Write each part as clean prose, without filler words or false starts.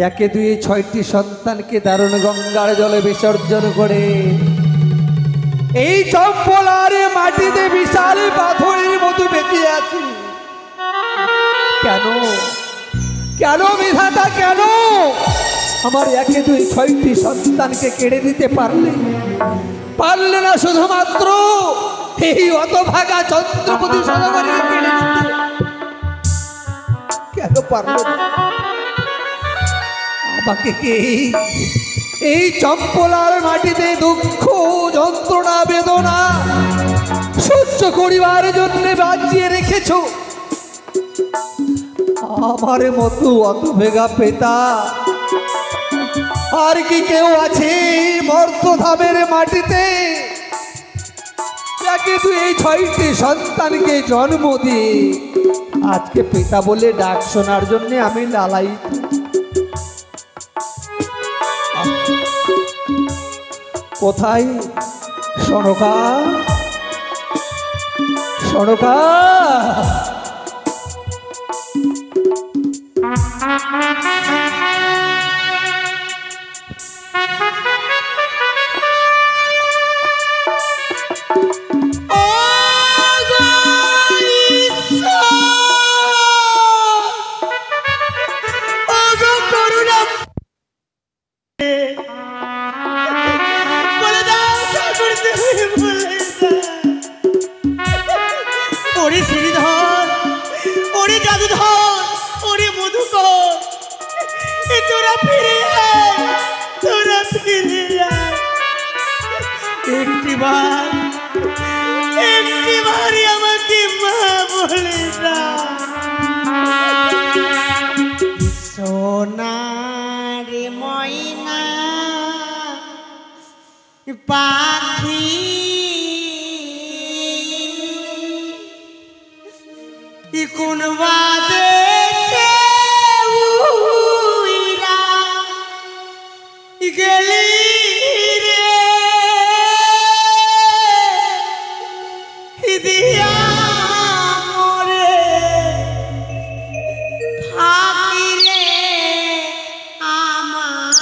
একে দুয়ে 6টি সন্তানকে দারুণ গঙ্গার জলে বিসর্জন করে এই চম্পলার মাটিতে বিশাল পাথরের মতো বেঁচে আছি। কেন কেন বিধাতা, কেন আমার একে দুই 6টি সন্তানকে কেড়ে দিতে পারলে না শুধুমাত্র এই হতভাগা চন্দ্রপতি সদাগরকে কেড়ে দিতে? কেন পারলে না? আমাকে এই চম্পলার মাটিতে দুঃখ যন্ত্রণা বেদনা সহ্য করিবার জন্য বাঁচিয়ে রেখেছ। আমার মতো হতভাগা পেতা আর কি কেউ আছে মর্তধামের মাটিতে যাকে তুই এই 6টি সন্তানকে জন্ম দিয়ে আজকে পিতা বলে ডাক শোনার জন্য আমি লালায়িত? কোথায় সনকা, সনকা? একটিবারই আমাকে মা বলে না। সোনারে ময়না পাখি কোন বাদে গেলি দিয়া মোরে ফাঁকি রে আমার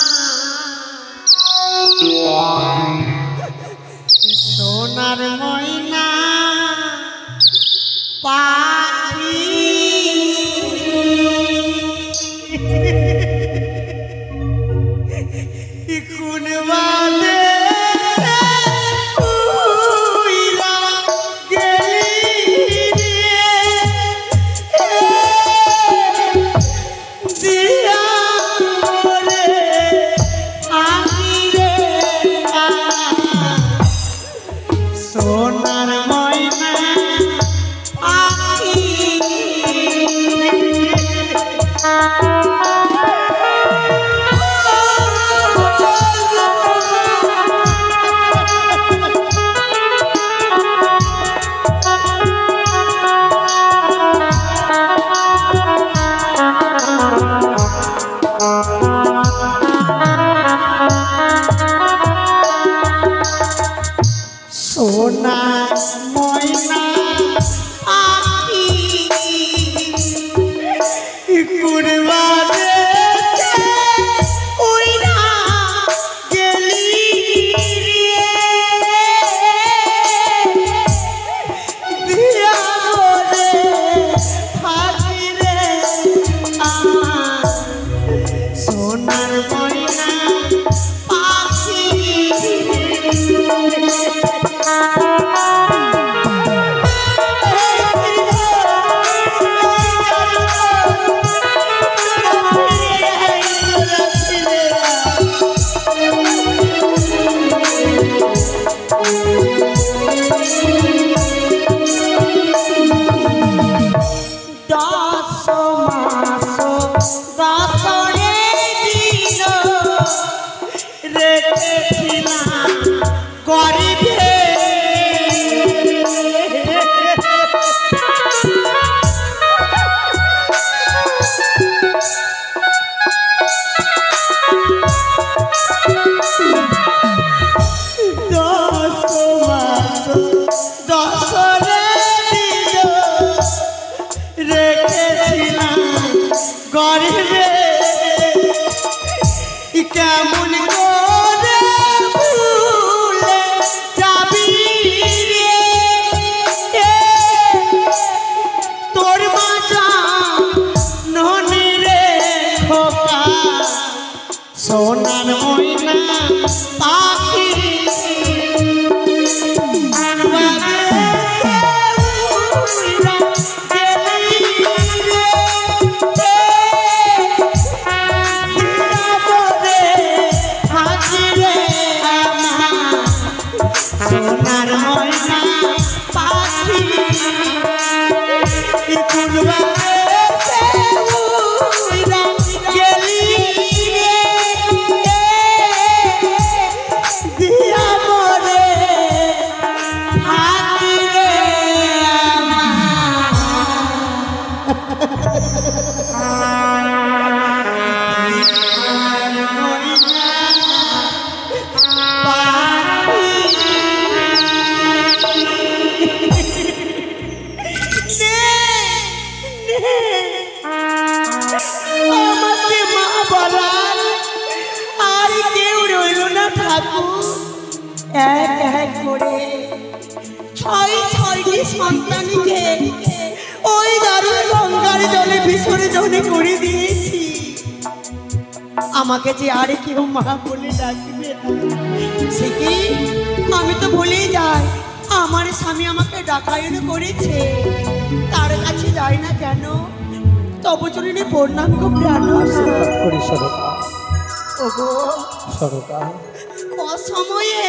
সোনার ময়না পাখি কোন বাদে কেমন করে ভুলে যাবি রে তোর মাজা ননি রে খোকা সোনার ময়না পাখি সোনার ময়না পাখি গেলি দিয়া মরে হাকি রে আমাকে মা বলার আর কেউ রইল না ঠাকুর এক এক করে ছয়টি সন্তানকে ওই দারুণ গঙ্গার জলে বিসর্জনে করে দিয়েছি আমাকে যে আর কেউ মা বলে ডাকবে সে কি আমি তো ভুলেই যাই আমার স্বামী আমাকে ডাকায়ন করেছে তার কাছে যাই না কেন তবু চরণে প্রণাম গো প্রাণ আশীর্বাদ করি সরকা। ওগো সরকা অসময়ে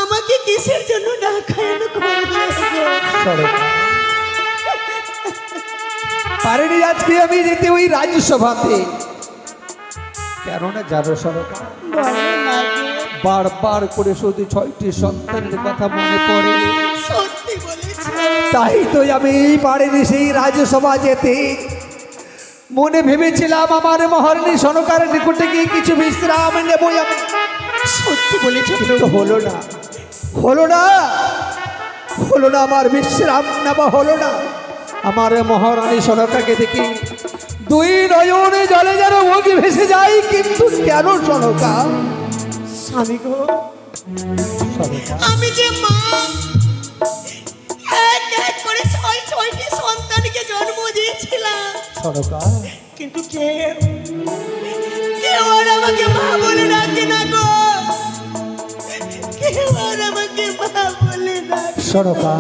আমাকে কিসের জন্য ডাকায়ন করলে সরকা পারিনি আজকে আমি যেতে ওই রাজ্যসভাতে কেননা যাবো সরকা বারবার করে শুধু 6টি সন্তানের কথা মনে পড়ে সত্যি বলেছ তাই তো আমি পারিনি সেই রাজ্যসভা যেতে মনে ভেবেছিলাম আমার মহারানী সনকার নিকটে গিয়ে কিছু বিশ্রাম নেবই আমি সত্যি বলেছ কিন্তু হলো না হলো না হলো না আমার বিশ্রাম নেওয়া হলো না আমার মহারানী সনকাকে দেখি দুই নয়নে জলে যেন মুখ ভেসে যায় কিন্তু কেন সনকা স্বামী গো সনকা আমি যে মা এক এক করে ছয়টি সন্তানকে জন্ম দিয়েছিলাম সনকা কিন্তু কেউ আর আমাকে মা বলে ডাকে না গো কেউ আর আমাকে মা বলে ডাকে সনকা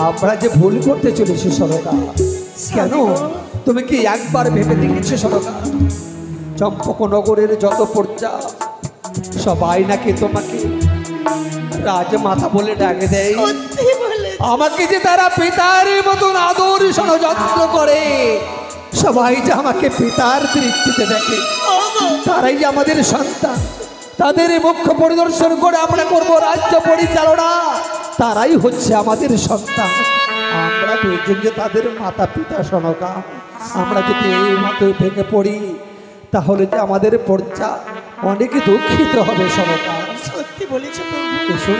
আমরা যে ভুল করতে চলেছি সনকা কেন তুমি কি একবার ভেবে দেখেছো সনকা চম্পকনগরের যত প্রজা সবাই নাকি তোমাকে রাজমাতা বলে ডাকে দেয় সত্যি বলে আমাকে যে তারা পিতার মতন আদর যত্ন করে সবাই যে আমাকে পিতার দৃষ্টিতে দেখে তারাই যে আমাদের সন্তান তাদের মুখ্য পরিদর্শন করে আমরা করব রাজ্য পরিচালনা তারাই হচ্ছে আমাদের সন্তান আমরা দুইজন যে তাদের মাতা পিতা সনকা আমরা যদি এই মতো ভেঙে পড়ি তাহলে যে আমাদের প্রজা অনেক দুঃখিত হবে সনকা সত্যি বলেছ প্রভু এসো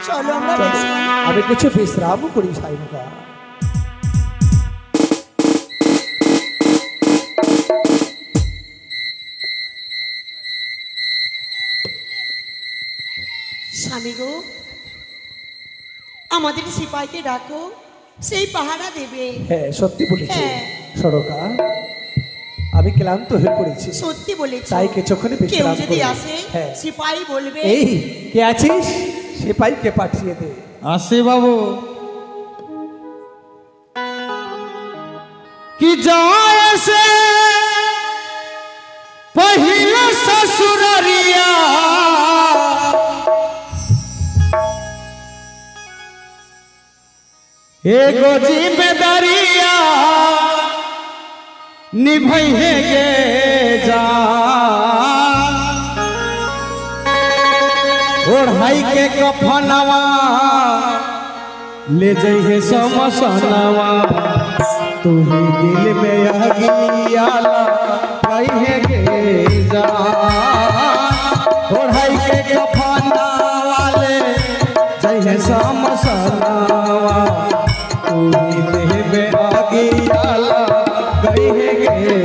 চলো আমরা বেশি আমি কিছু বিশ্রাম করি সাইনকা স্বামী গো আমাদের সিপাহীকে ডাকো সেই পাহারা দেবে হ্যাঁ সত্যি বলেছি হ্যাঁ। সরকা আমি ক্লান্ত হয়ে পড়েছি সত্যি বলেছি তাই কিছুক্ষণ কেউ বিশ্রাম যদি করি আসে হ্যাঁ সিপাহী বলবে এই কে আছিস সিপাহীকে পাঠিয়ে দে আসি বাবু कि जैसे पहले ससुररिया एगो जिम्मेदारिया निभैहे गे जा ओढ़ाई के कफनवा ले जइहे समसनवा तू ही दिल में अगियाला कहे गे जा ओढ़ाई के कफनवा ले जइहे समसनवा तू ही दिल में अगियाला कहे गे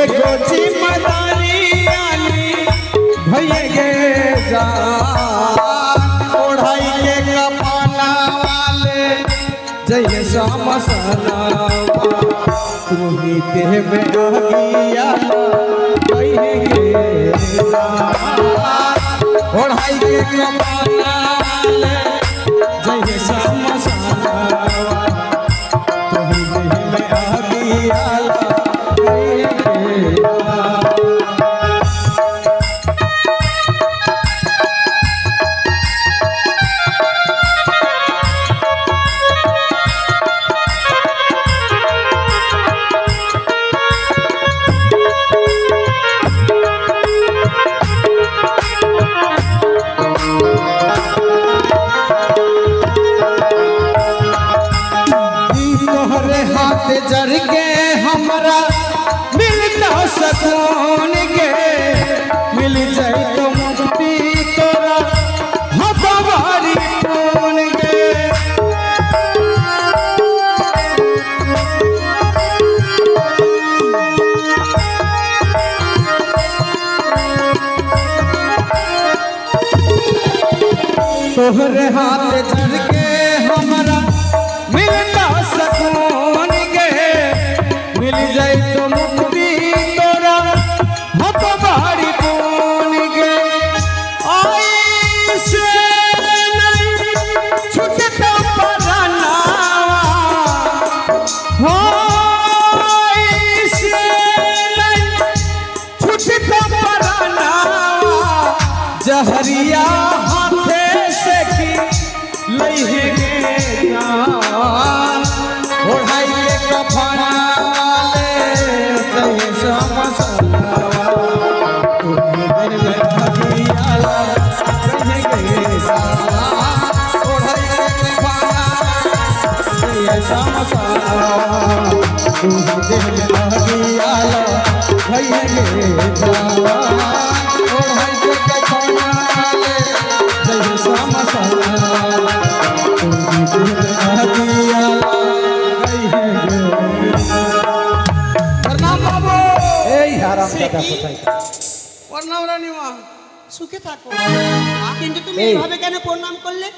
एगो जिम्मेदारी आनी भैया गे जान ओढ़ाई के कफना वाले जय समसनावा तू ही देह में आगिया भैया गे जान ओढ़ाई के कफना वाले जय समसनावा तू ही देह में आगिया जर के हमरा मिलता सकून के मिल जाए तो मुक्ति तोरा हमारी खून के तोहरे हाथ जर के हमरा मिलता सकून मिल जाए तो मुक्ति तोरा हमारी खून के आई से नहीं छूटता पराना आई से नहीं छूटता पराना जहरिया हाथे से की लइहे जान ओढ़ाई के कफना প্রণাম রানীমা সুখে থাকো কিন্তু তুমি এইভাবে কেন প্রণাম করলে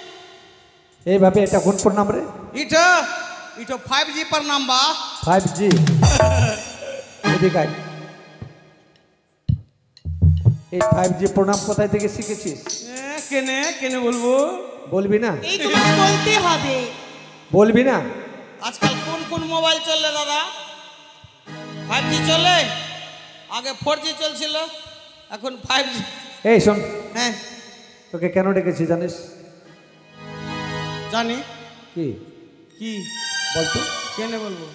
এইভাবে এটা কোন প্রণাম রে এটা এটা 5G প্রণাম বা 5G এদিকে আয়। এই 5G প্রণাম কোথায় থেকে শিখেছিস কেনে কেনে বলবো বলবি না এই তোমাকে বলতে হবে বলবি না আজকাল কোন কোন মোবাইল চলে দাদা 5G চলে আগে 4G চলছিল এখন 5G এই শোন হ্যাঁ তোকে কেন ডেকেছি জানিস জানি কি কি বলতো কেনে বলবো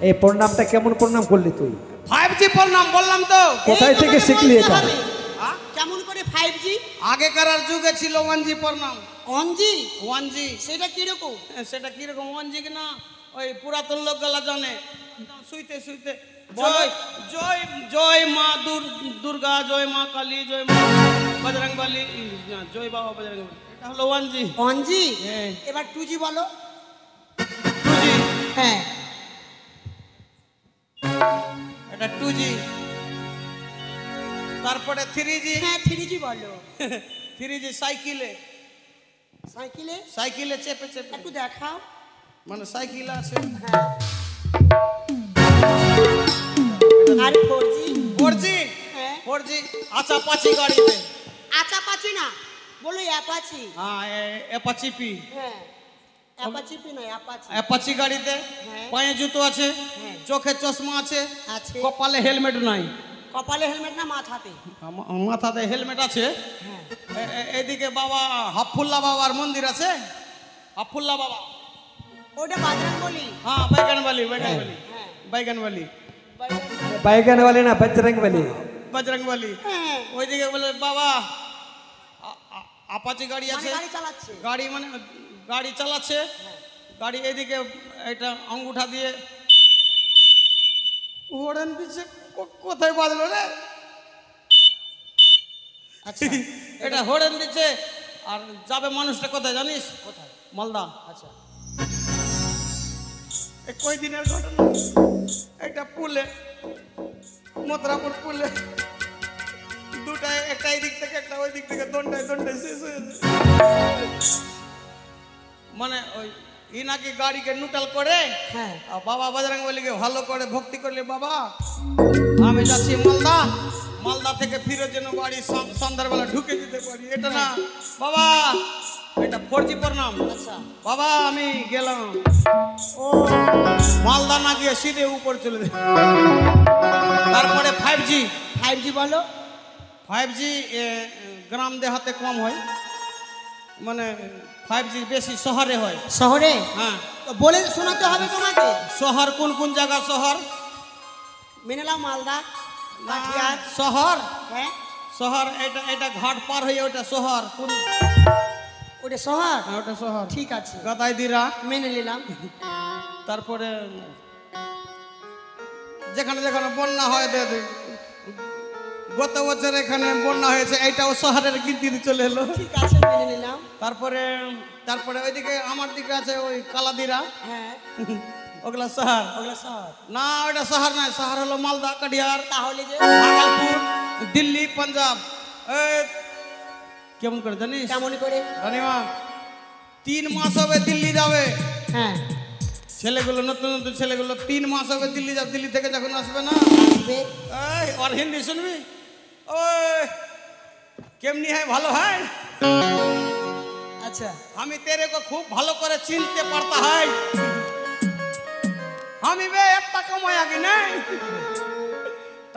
এই প্রণামটা কেমন প্রণাম করলি তুই 5G প্রণাম বললাম তো কোথায় থেকে শিখলি এটা কেমন করে 5G আগেকার যুগে ছিল 1G প্রণাম 1G সেটা কি রকম সেটা কি রকম 1G কি না ওই পুরাতন লোকগুলা জানে শুইতে শুইতে জয় জয় জয় মা দুর্গা জয় মা কালী জয় মা বজরংবলী জয় বাবা বজরংবলী এটা হলো 1G হ্যাঁ এবার 2G বলো 2G হ্যাঁ এটা 2G তারপরে 3G হ্যাঁ 3G বলো 3G সাইকেলে সাইকেলে চেপে চেপে একটু দেখাও মানে সাইকেল আছে হ্যাঁ আর 4G হ্যাঁ 4G আচ্ছা পাচি গাড়িতে আচাপাচি না বলো অ্যাপাচি হ্যাঁ অ্যাপাচি পি হ্যাঁ অ্যাপাচি পি না অ্যাপাচি অ্যাপাচি গাড়িতে হ্যাঁ। পায়ে জুতো আছে হ্যাঁ। চোখে চশমা আছে আছে। কপালে হেলমেট নাই কপালে হেলমেট না মাথাতে মাথাতে হেলমেট আছে হ্যাঁ এদিকে বাবা হাফুল্লা বাবার মন্দির আছে হাফুল্লা বাবা ওটা বাজরংবলী হ্যাঁ বাইগানবালি হ্যাঁ বাইগানবালি बैगन वाले ना बजरंग वाले বজরংবলী হ্যাঁ ওইদিকে বলে বাবা আপাচি গাড়ি মানে আছে গাড়ি চালাচ্ছে গাড়ি মানে গাড়ি চালাচ্ছে গাড়ি এদিকে এটা আঙ্গুঠা দিয়ে হরেন দিচ্ছে কোথায় বাজলো রে আচ্ছা এটা হরেন দিচ্ছে আর যাবে মানুষটা কোথায় জানিস কোথায় মালদা আচ্ছা কই দিনের ঘটনা, একটা পুলে, মথুরাপুর পুলে দুটা, একটা এই দিক থেকে একটা ওই দিক থেকে, দণ্ডায় শেষ হয়েছে। মানে ওই ইনাকে গাড়িকে নুটাল করে, হ্যাঁ আর বাবা বজরং বলিকে ভালো করে ভক্তি করলে, বাবা আমি যাচ্ছি মালদা, মালদা থেকে ফিরে যেন বাড়ি সন্ধ্যাবেলা ঢুকে দিতে পারি। এটা না বাবা, এটা 4G প্রণাম। আচ্ছা বাবা আমি গেলাম, ও মালদা না গিয়ে সিধে উপর চলে যায়। তারপরে 5G 5G বলো। 5G গ্রাম দেহাতে কম হয়, মানে 5G বেশি শহরে হয়। শহরে? হ্যাঁ তো বলে শোনাতে হবে তোমাকে। শহর কোন কোন জায়গা? শহর মেনে নাও মালদা, কাঠিয়ার। শহর, হ্যাঁ শহর এটা এটা ঘাট পার হয়ে ওটা শহর। কোন? ওটা শহর? হ্যাঁ, ওটা শহর। ঠিক আছে গাদাইদিরা। মেনে নিলাম। তারপরে যেখানে যেখানে বন্যা হয়, গত বছর এখানে বন্যা হয়েছে, এইটাও শহরের গিনতিতে চলে এলো। ঠিক আছে মেনে নিলাম। তারপরে তারপরে ওইদিকে আমার দিকে আছে ওই কালাদিরা, হ্যাঁ ওগুলা শহর। ওগুলো শহর? না ওটা শহর নয়, শহর হলো মালদা, কাটিহার, তাহলে যে ভাগলপুর, দিল্লি, পাঞ্জাব। কেমন করে জানিস? কেমন করে? রানিমা 3 মাস হবে দিল্লি যাবে হ্যাঁ ছেলেগুলো, নতুন নতুন ছেলেগুলো 3 মাস হবে দিল্লি যাবে। দিল্লি থেকে যখন আসবে না, আসবে। এই और हिंदी सुनबी? ओए কেমনি হয়? ভালো হয়। আচ্ছা আমি तेरे को खूब ভালো করে চিনতে পারতা হয়। আমি বে একটা কমায়া কি নাই,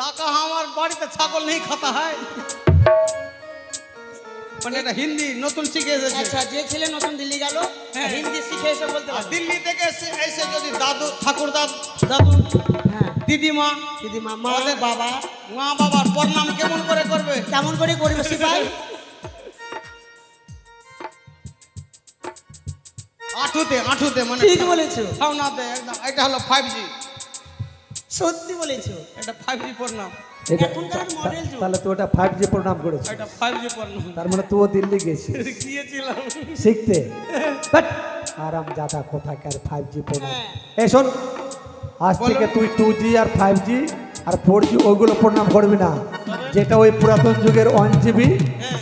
টাকা আমার বাড়িতে ছাগল নেই খাতা হয়। মানে এটা হিন্দি নতুন শিখে এসেছে। আচ্ছা যে ছেলে নতুন দিল্লি গেল হ্যাঁ। হিন্দি শিখে এসে বলতে আর পারবে। দিল্লি থেকে এসে যদি দাদু, ঠাকুর দাদু, হ্যাঁ দিদিমা, দিদি মামা আমাদের বাবা মা বাবার প্রণাম কেমন করে করবে? কেমন করে করবে সিপাই? আঁঠুতে মানে ঠিক বলেছো, ছাউনাতে একদম। এটা হলো 5G, সত্যি বলেছো। এটা 5G প্রণাম। এখনকার মডেল যুগ। তাহলে তো ওটা 5G প্রণাম করেছে, এটা 5G প্রণাম। তার মানে তুইও দিল্লি গেছিস গিয়েছিলাম। শিখতে। বাট আরাম জাদা কোথাকার 5G প্রণাম। হ্যাঁ। এই শোন, আজ বলো। থেকে তুই 2G আর 5G আর 4G ওইগুলো প্রণাম করবি না, যেটা ওই পুরাতন যুগের 1GB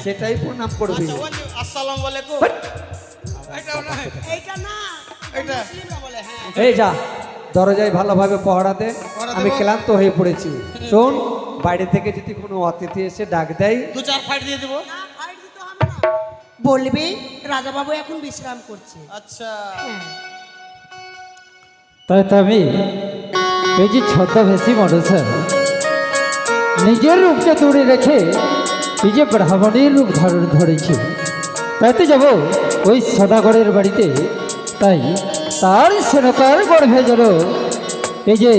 সেটাই প্রণাম করবি। আচ্ছা ওই যে আসসালামু আলাইকুম, এটাও না, এইটা না, এটা মুসলিমরা বলে। হ্যাঁ এই যা দরজায় ভালোভাবে পহরা দে, পহরা আমি দেবো। ক্লান্ত হয়ে পড়েছি। শোন, বাইরে থেকে যদি কোনো অতিথি এসে ডাক দেয়, 2-4 ফাইট দিয়ে দিব। না ফাইট দিতে হবে না, বলবি রাজাবাবু এখন বিশ্রাম করছে। আচ্ছা হ্যাঁ তাই তো আমি এই যে ছদ্মবেশী মানুষ নিজের রূপকে দূরে রেখে এই যে ব্রাহ্মণের রূপ ধারণ ধরেছি, তাই তো যাব ওই সদাগরের বাড়িতে। তাই তার সেনতার গর্ভে যেন এই যে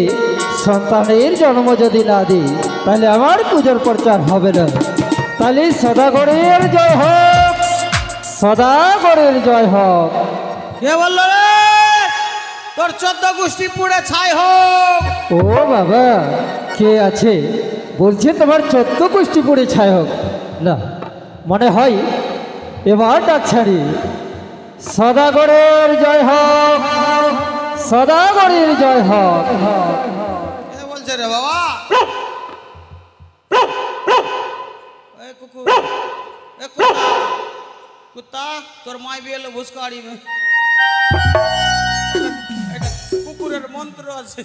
সন্তানের জন্ম যদি না দিই, তাহলে আমার পুজোর প্রচার হবে না। তাহলে সদাগরের জয় হোক, সদাগরের জয় হোক। কে বললো রে তোর 14 গোষ্ঠী পুড়ে ছাই হোক? ও বাবা, কে আছে বলছে তোমার 14 গোষ্ঠী পড়ে ছাই হোক? না, মনে হয় এবার ডাক ছাড়ি। সদাগরের জয় হোক, সদাগরের জয় হোক। কে বলছে রে বাবা? এই কুকুর, এই কুত্তা, কুত্তা তোর মাই বিয়েলো ভুসকাড়ি মে। এটা কুকুরের মন্ত্র আছে,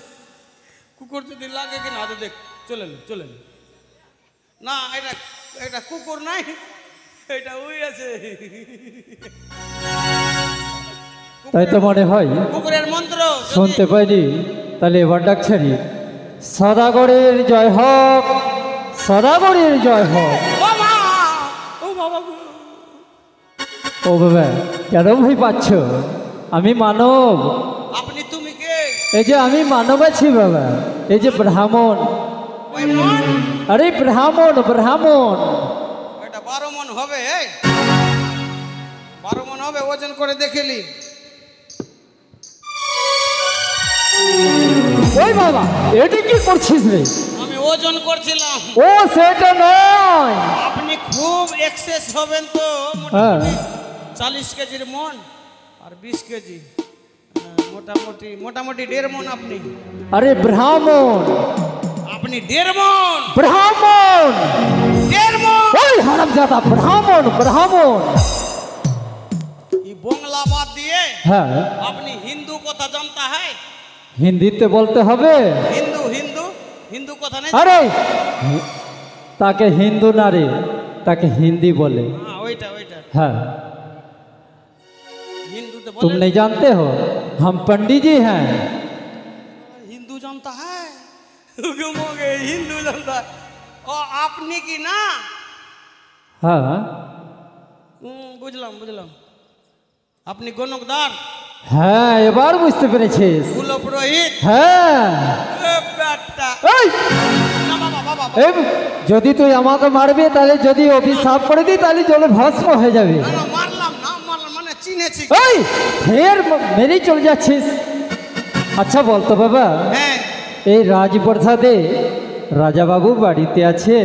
কুকুর যদি লাগে কিনা আজ দেখ, চলে না, এটা এটা কুকুর নাই, এটা ওই আছে। তাই তো মনে হয় কুকুরের মন্ত্র যদি- শুনতে পাইনি, তাহলে এবার ডাক ছাড়ি। সদাগরের জয় হোক, সদাগরের জয় হোক। বাবা, ও বাবা গো। ও বাবা, কেন ভয় পাচ্ছ? আমি মানব, আপনি তুমি কে? এই যে আমি মানব আছি বাবা, এই যে ব্রাহ্মণ। ওই মন, আরে ব্রাহ্মণ, ব্রাহ্মণ। এটা 12 মন হবে। এই 12 মন হবে, ওজন করে দেখেলি। ওই বাবা, এটা কি করছিস রে? আমি ওজন করছিলাম। ও সেটা নয়। আপনি খুব এক্সেস হবেন তো, হ্যাঁ। মোটামুটি 40 কেজির মন আর 20 কেজি। মোটামুটি মোটামুটি 1.5 মণ আপনি। আরে ব্রাহ্মণ, আপনি 1.5 মণ। ব্রাহ্মণ, 1.5 মণ। ওই হারামজাদা ব্রাহ্মণ, ব্রাহ্মণ। ये বাংলা বাদ দিয়ে হ্যাঁ, আপনি হিন্দু কথা জানতা है? হিন্দিতে বলতে হবে। হিন্দু হিন্দু হিন্দু কথা নেই। আরে তাকে হিন্দু না রে, তাকে হিন্দি বলে। হ্যাঁ ওইটা ওইটা हाँ, हिंदू तो तुम बोले नहीं जानते हो, हम पंडित जी हैं। हिंदू जानता है घूमोगे हिंदू जानता है ओ आपनी की ना हाँ বুঝলাম বুঝলাম আপনি গণকদার হ্যাঁ, এবার বুঝতে পেরেছিস। কুল পুরোহিত হ্যাঁ, এ বেটা এই, না বাবা বাবা এই, যদি তুই আমাকে মারবি তাহলে যদি অভিশাপ করে দিই তাহলে জলে ভস্ম হয়ে যাবে। না না মারলাম না মারলাম মানে চিনেছি এই ফের মেরেই চলে যাচ্ছিস। আচ্ছা বলতো বাবা, হ্যাঁ এই রাজপ্রসাদে রাজাবাবু বাড়িতে আছে?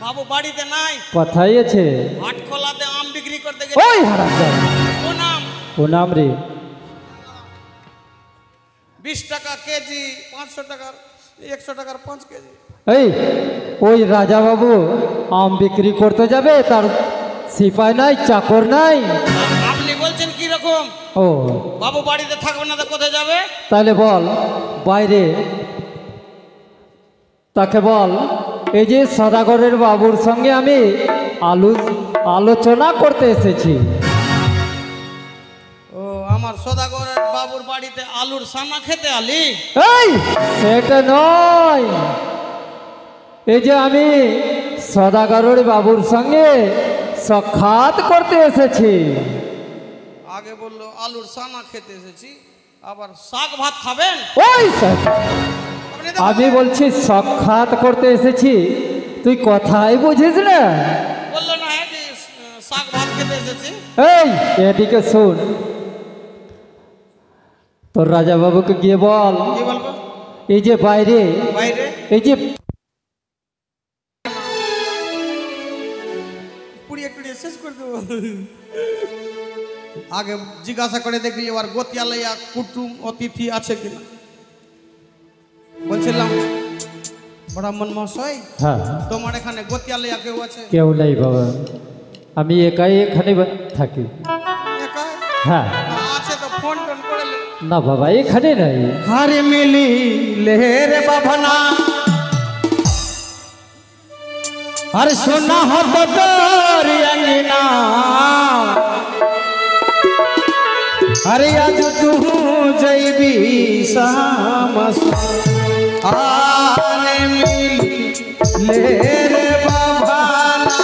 বাবু বাড়িতে নাই কোথায় আছে? হাট খোলাতে আম বিক্রি করতে গেছে ওই হারামজাদা, প্রণাম প্রণাম রে। 20 টাকা কেজি 500 টাকার 100 টাকার 5 কেজি এই ওই রাজাবাবু আম বিক্রি করতে যাবে, তার সিপাই নাই, চাকর নাই। আপনি বলছেন কি রকম ও বাবু বাড়িতে থাকবে না তো কোথায় যাবে তাহলে বল বাইরে, তাকে বল এই যে সদাগরের বাবুর সঙ্গে আমি আলোচনা করতে এসেছি। ও আমার সদাগরের বাবুর বাড়িতে আলুর সানা খেতে আলি এই সেটা নয়, এই যে আমি সদাগরের বাবুর সঙ্গে সাক্ষাৎ করতে এসেছি। আগে বললো আলুর সানা খেতে এসেছি, আবার শাক ভাত খাবেন ওই স্যার, আপনি তো আমি বলছি সাক্ষাৎ করতে এসেছি, তুই কথাই বুঝিস না। বললো না হ্যাঁ যে শাক ভাত খেতে এসেছি এই এদিকে শুন, তোর রাজা বাবুকে গিয়ে বল কি বলবো এই যে বাইরে, বাইরে এই যে পুড়িয়ে টুড়িয়ে শেষ করে দেবো আগে জিজ্ঞাসা করে দেখলি আর গতিয়ালয়া কুটুম অতিথি আছে কিনা বলছিলাম ব্রাহ্মণ মহাশয় হ্যাঁ, তোমার এখানে গতিয়ালয়া কেউ আছে কেউ নেই বাবা, আমি একাই এখানে থাকি। একা হ্যাঁ, আছে তো ফোন টোন করে লে। না বাবা এখানে নাই। হারে মিলি লেরে বাভানা আর সোনা হত তোর অঙ্গনা আরে আজ তু যাইবি সামস আরে মিলি লেরে বাভানা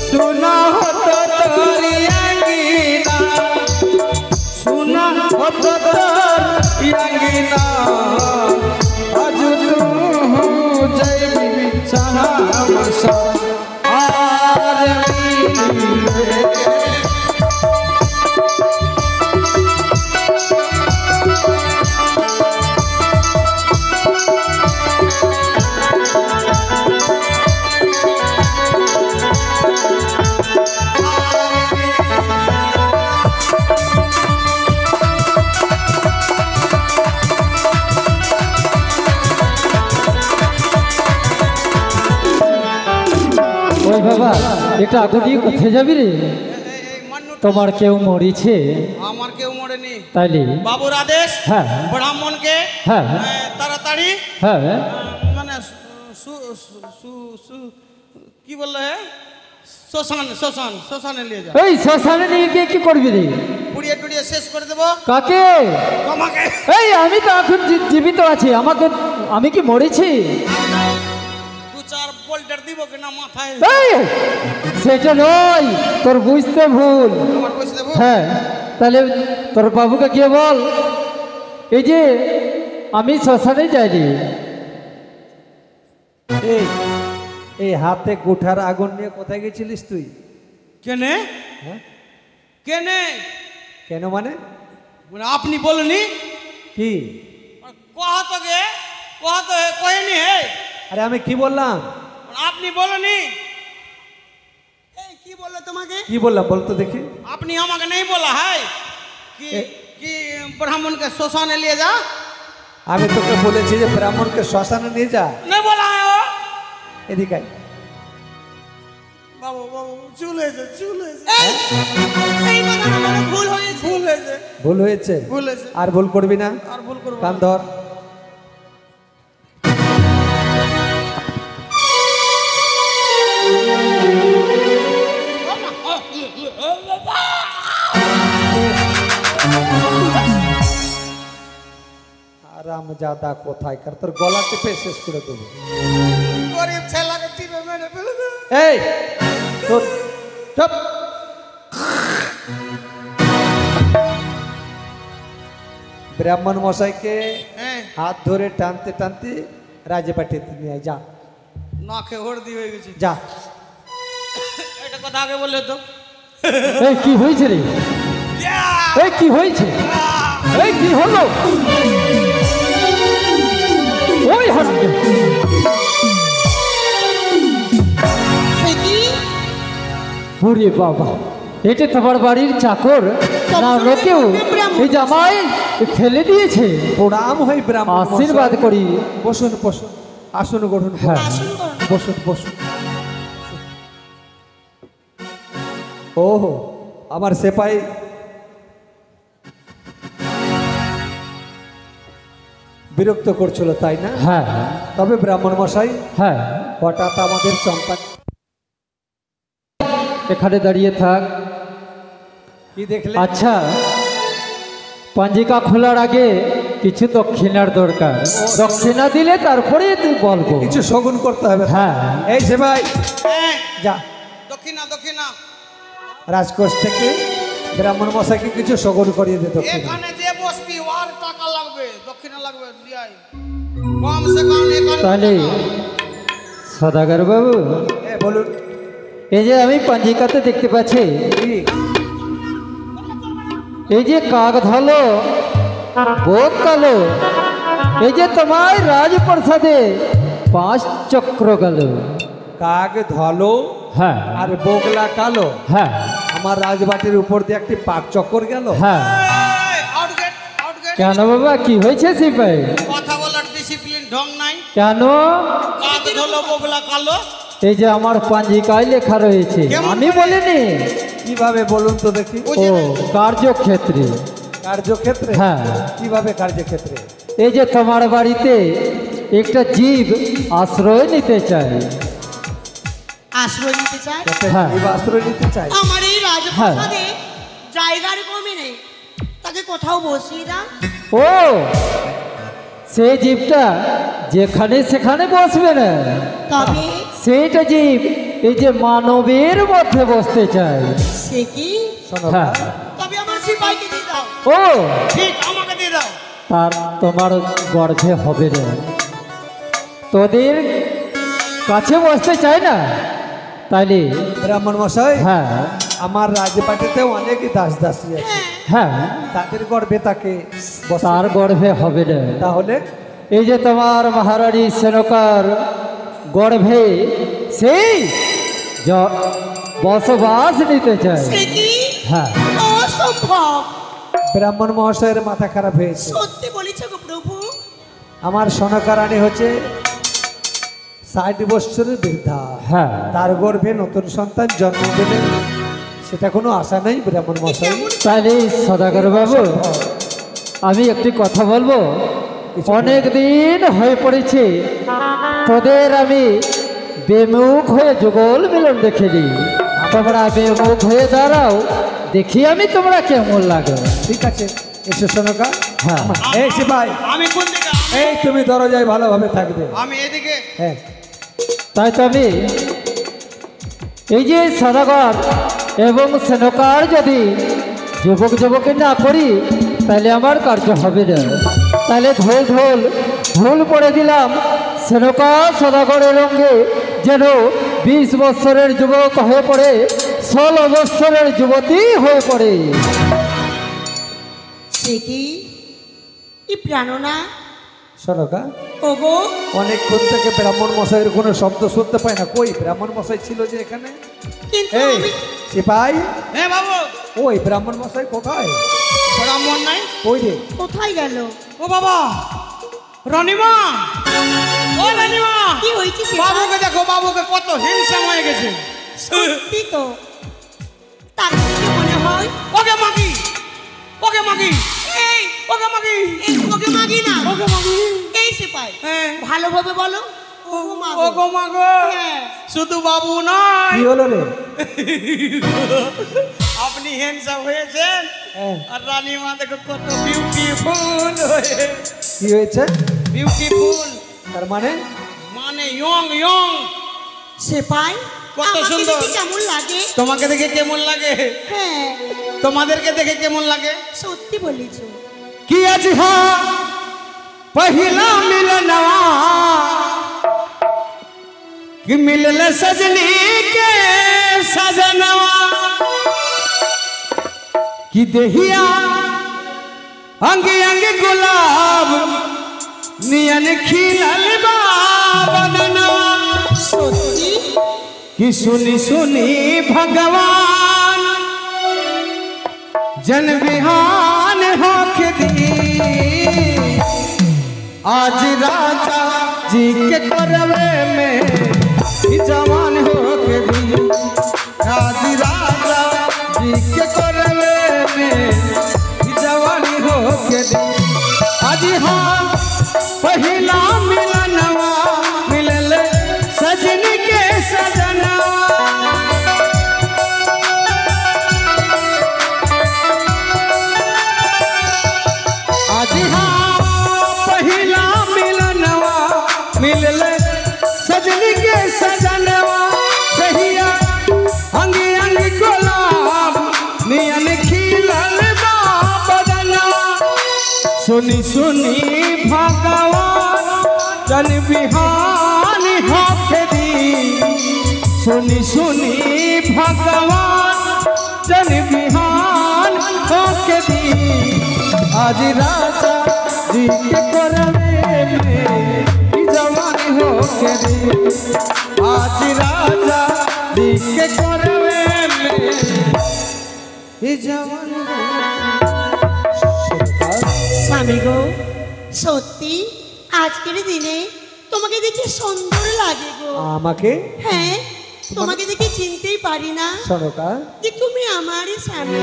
সোনা হত তোর অঙ্গনা সোনা হত তোর অঙ্গনা আজ তু যাইবি সামস আরে মিলি ওই বাবা এটা আগে দিয়ে কোথায় যাবি রে? এই মান্নু তোমার কেউ মরিছে আমার কেউ মরেনি তাইলে? বাবুর আদেশ হ্যাঁ ব্রাহ্মণকে হ্যাঁ তাড়াতাড়ি হ্যাঁ, মানে কি বললো হ্যাঁ শ্মশানে নিয়ে যা এই শ্মশানে নিয়ে গিয়ে কি করবি রে? পুড়িয়ে টুড়িয়ে শেষ করে দেবো কাকে? তোমাকে এই আমি তো এখন জীবিত আছি, আমাকে আমি কি মরেছি? 2-4 বোল্টার দিব কিনা মাথায় এই সেটা নয়, তোর বুঝতে ভুল। আমার পয়সা দেবো হ্যাঁ তাহলে তোর বাবুকে গিয়ে বল এই যে আমি শ্মশানে যাইনি। এই হাতে কুঠার আগুন নিয়ে কোথায় গেছিলিস তুই? কেনে হ্যাঁ? কেনে কেন মানে মানে আপনি বলনি কি? কহেনি হে আরে আমি কি বললাম? আপনি বলনি এই কি বললো তোমাকে? কি বললাম বলতো দেখি। अपनी আমাকে नहीं बोला है कि कि ब्राह्मण के श्मशाने लिए जा আমি তোকে বলেছি যে ব্রাহ্মণকে শ্মশানে নিয়ে যা। नहीं बोला है वो এদিকে আয়। बाबू बाबू चूल्हे से এই, সেই কথা আমার ভুল হয়েছে। ভুল হয়েছে, भूले से আর ভুল করবি না। और भूल करो কান ধর। আরাম জাদা কোথায় কার তোর গলা টিপে শেষ করে দেবো। गरीब छेला के टीपे मैंने फेल दे এই তোর চুপ। ব্রাহ্মণ মশাইকে हैं হাত ধরে টানতে টানতে রাজবাটিতে নিয়ে আয়, যা ना के होड़ दी हो गई যা। এটা কথা আগে বললে তো এই কি হয়েছে রে? এই কি হয়েছে? এই কি হলো? ওই হাঁটবে সে কি? ওরে বাবা, এটা তোমার বাড়ির চাকর না অন্য কেউ? এই জামাই ফেলে দিয়েছে। প্রণাম হই ব্রাহ্মণ মশাই। আশীর্বাদ করি। বসুন বসুন, আসন গ্রহণ করুন। হ্যাঁ। আসুন করুন। বসুন বসুন। ওহো, আমার সেপাই বিরক্ত করছিল তাই না? হ্যাঁ তবে ব্রাহ্মণ মশাই হ্যাঁ, হঠাৎ আমাদের চম্পা এখানে দাঁড়িয়ে থাক। কি দেখলে? আচ্ছা, পঞ্জিকা খোলার আগে কিছু দক্ষিণার দরকার। দক্ষিণা দিলে তারপরে তুই বলবো। কিছু শগুন করতে হবে। হ্যাঁ। এই সেপাই हैं যা, दक्षिणा दक्षिणा রাজকোষ থেকে ব্রাহ্মণ মশাইকে কিছু শগুন করিয়ে দে। দক্ষিণ এখানে যে বসবি ওর টাকা লাগবে দক্ষিণা লাগবে দিয়াই কম সে কম এখানে তাহলে সদাগর বাবু, বলুন এই যে আমি পঞ্জিকাতে দেখতে পাচ্ছি, কি? এই যে কাক ধলো বোক কালো, এই যে তোমার রাজপ্রসাদে 5 চক্র গেল। কাক ধলো হ্যাঁ আর বগলা কালো, হ্যাঁ আমার রাজবাটির উপর দিয়ে একটি পাক চক্কর গেল। হ্যাঁ। আউটগেট আউটগেট কেন বাবা, কি হয়েছে সিপাই? কথা বলার ডিসিপ্লিন ঢং নাই কেন? কাক ধলো বগলা কালো এই যে আমার পঞ্জিকায় লেখা রয়েছে, কেমন আমি করে? বলিনি। কিভাবে বলুন তো দেখি? ওই ও যে কার্যক্ষেত্রে। কার্যক্ষেত্রে? হ্যাঁ। কিভাবে কার্যক্ষেত্রে? এই যে তোমার বাড়িতে একটা জীব আশ্রয় নিতে চায়। আশ্রয় নিতে চায়? যাতে হ্যাঁ। জীব আশ্রয় নিতে চাই। আমার এই রাজপ্রাসাদে জায়গার কমে নেই, তাকে কোথাও বসিয়ে দাও। ও, সেই জীবটা যেখানে সেখানে বসবে না, তবে সেইটা জীব এই যে মানবের মধ্যে বসতে চায়। সে কি? শোনো হ্যাঁ। তবে আমার সিপাইকে দিয়ে দাও। ও, ঠিক আমাকে দিয়ে দাও তার তোমার গর্ভে হবে না, তোদের কাছে বসতে চায় না। তাইলে ব্রাহ্মণ মশাই, হ্যাঁ আমার রাজবাটিতে অনেক দাস দাসী আছে, হ্যাঁ, তাদের গর্বে তাকে বসাতে- তার গর্ভে হবে না। তাহলে এই যে তোমার মহারানী সেনকার গর্ভে সেই বসবাস নিতে চায়। সে কি? হ্যাঁ। অসম্ভব। ব্রাহ্মণ মহাশয়ের মাথা খারাপ হয়েছে। সত্যি বলেছ গো প্রভু। আমার সনকা রানী হচ্ছে 60 বছরের বৃদ্ধা, হ্যাঁ। তার গর্ভে নতুন সন্তান জন্ম দেবে সেটা কোনো আশা নেই ব্রাহ্মণ মশাই। তাহলে সদাগর বাবু, আমি একটি কথা বলবো। অনেক দিন হয়ে পড়েছে তোদের আমি বেমুখ হয়ে যুগল মিলন দেখিনি। তোমরা বেমুখ হয়ে দাঁড়াও, দেখি আমি তোমরা কেমন লাগে। ঠিক আছে, এসে সনকা। হ্যাঁ। এই সিপাই, আমি কোন দিকে এই তুমি দরজায় ভালোভাবে থাকবে। আমি এদিকে হ্যাঁ। তাই তো আমি এই যে সদাগর এবং সেনকার যদি যুবক যুবকে না করি তাহলে আমার কার্য হবে না। তাহলে ঢোল পড়ে দিলাম সেনকা সদাগরের রঙে, যেন 20 বৎসরের যুবক হয়ে পড়ে 16 বৎসরের যুবতী হয়ে পড়ে। সে কি? ই প্রাণনা সনকা, ওগো, অনেকক্ষণ থেকে ব্রাহ্মণ মশাইয়ের কোনো শব্দ শুনতে পাই না। কই ব্রাহ্মণ মশাই ছিল যে এখানে? কিন্তু এই আমি সিপাই হ্যাঁ বাবু। ওই ব্রাহ্মণ মশাই কোথায়? ব্রাহ্মণ নাই? ওই রে কোথায় গেল? ও বাবা, রানীমা, ও রানীমা, কি হয়েছে সেটা? বাবুকে দেখো, বাবুকে কত হিংসা হয়ে গেছে। সত্যি তো, তাকে দেখে মনে হয় ওকে মাগি, ওকে মাগি, এই ওকে মাগি, এই ওকে মাগি না, ওকে মাগি। এই সিপাই হ্যাঁ, ভালোভাবে বলো। ও মাগো। ওকে মাগো। হ্যাঁ। শুধু বাবু নয়, কি হলো রে? আপনি হ্যান্ডসাম হয়েছেন। হ্যাঁ। আর রানীমা দেখো কত বিউটিফুল হয়ে, কি হয়েছে? বিউটিফুল তার মানে মানে ইয়ং ইয়ং। সিপাই কত আমাকে সুন্দর। দেখে কেমন লাগে? তোমাকে দেখে কেমন লাগে? হ্যাঁ তোমাদেরকে দেখে কেমন লাগে? সত্যি বলেছো। कि आज हाँ पहिला मिलनवा कि मिलल सजनी के सजनवा कि देहिया अंग अंग गुलाब नियन खिलल बा बदनवा সত্যি कि सुनी सुनी भगवान जन बिहान होख दी आज राजा जी के करवे में ही जवान होख दी आज राजा जी के करवे में ही जवान होख दी आज हाँ पहिला मिलनवा मिलल सजनी के सजनवा आज हाँ पहिला मिलनवा मिलल सजनी के सजनवा सहिया अंग अंग गुलाब नियन खिलल बा बदनवा सुनी सुनी भगवान जन बिहान होख दी सुनी सुनी भगवान जन बिहान होख दी आज राजा जी के करवे में ही जवान होके दी आज राजा जी के करवे में ही जवान স্বামী গো, সত্যি আজকের দিনে তোমাকে দেখে সুন্দর লাগে গো। আমাকে হ্যাঁ, তোমাকে দেখে চিনতেই পারি না সনকা, যে তুমি আমার স্বামী।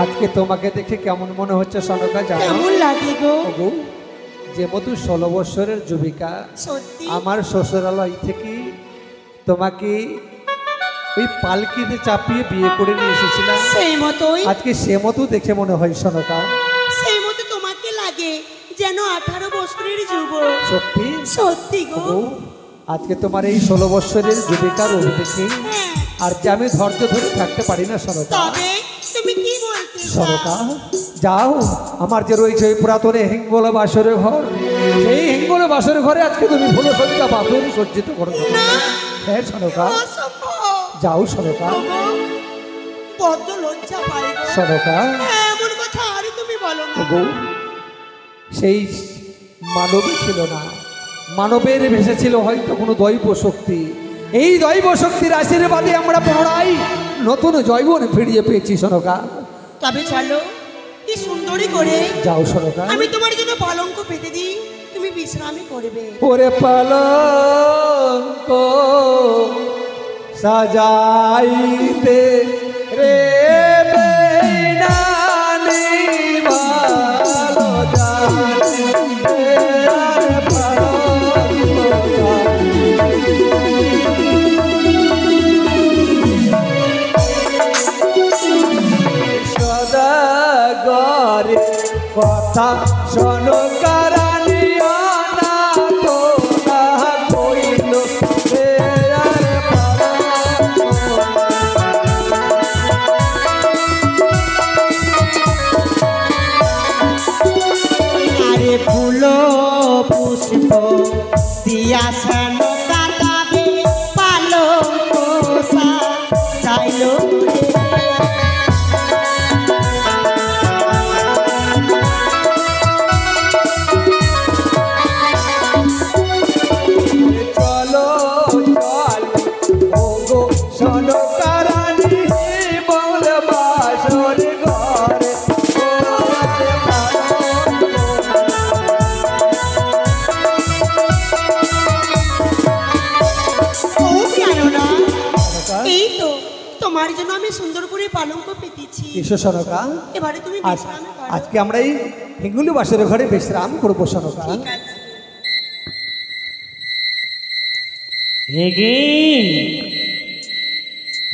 আজকে তোমাকে দেখে কেমন মনে হচ্ছে সনকা জানো? কেমন লাগে গো? ওগো, যে মতো 16 বছরের যুবিকা সত্যি আমার শ্বশুরালয় থেকে তোমাকে ওই পালকিতে চাপিয়ে বিয়ে করে নিয়ে এসেছিলাম, সেই মতোই, আজকে সে মতো দেখে মনে হয় সনকা। সেই মতো তোমাকে লাগে যেন 18 বছরের যুবক। সত্যি সত্যি গো। ওগো, আজকে তোমার এই 16 বছরের যুবিকার রূপ দেখে হ্যাঁ, আর যে আমি ধৈর্য ধরে থাকতে পারি না সনকা। তবে তুমি কি বলতে সনকা, চাও? যাও, আমার যে রয়েছে ওই পুরাতনে হেঙ্গলে বাসরের ঘর, সেই হেঙ্গলে বাসরের ঘরে আজকে তুমি ফুল সজ্জা বাসর সজ্জিত করো। না, হ্যাঁ সনকা, অসম্ভব। যাও সনকা। ওগো, বড্ড লজ্জা পাই গো। সনকা, এমন কথা আর তুমি বলো না। ওগো, সেই মানবী ছিল না, মানবের ভেসেছিল হয়তো কোনো দৈব শক্তি। এই দৈব শক্তির আশীর্বাদে আমরা পুনরায় নতুন জৈবন ফিরিয়ে পেয়েছি সনকা। তবে চলো, কি সুন্দরী করে যাও সনকা। আমি তোমার জন্য পালঙ্ক পেতে দিই, তুমি বিশ্রামই করবে। ওরে পালঙ্ক সাজাইতে রে বেনানি ভালো জানি রে পালঙ্ক সদাগরে কথা শোনো কারানিয়া না তো না কইল রে আর আরে ফুল পুষ্প দিয়া সান কাটাবে পালঙ্ক সাজাইলো রে। চলো চল ওগো শোনো কারানি তোমার জন্য আমি সুন্দর করে পালঙ্ক পেতেছি। এসো সনকা, এবারে তুমি বিশ্রামে করো। আজকে আমরা এই হিঙ্গুলি বাসের ঘরে বিশ্রাম করবো সনকা। ঠিক আছে।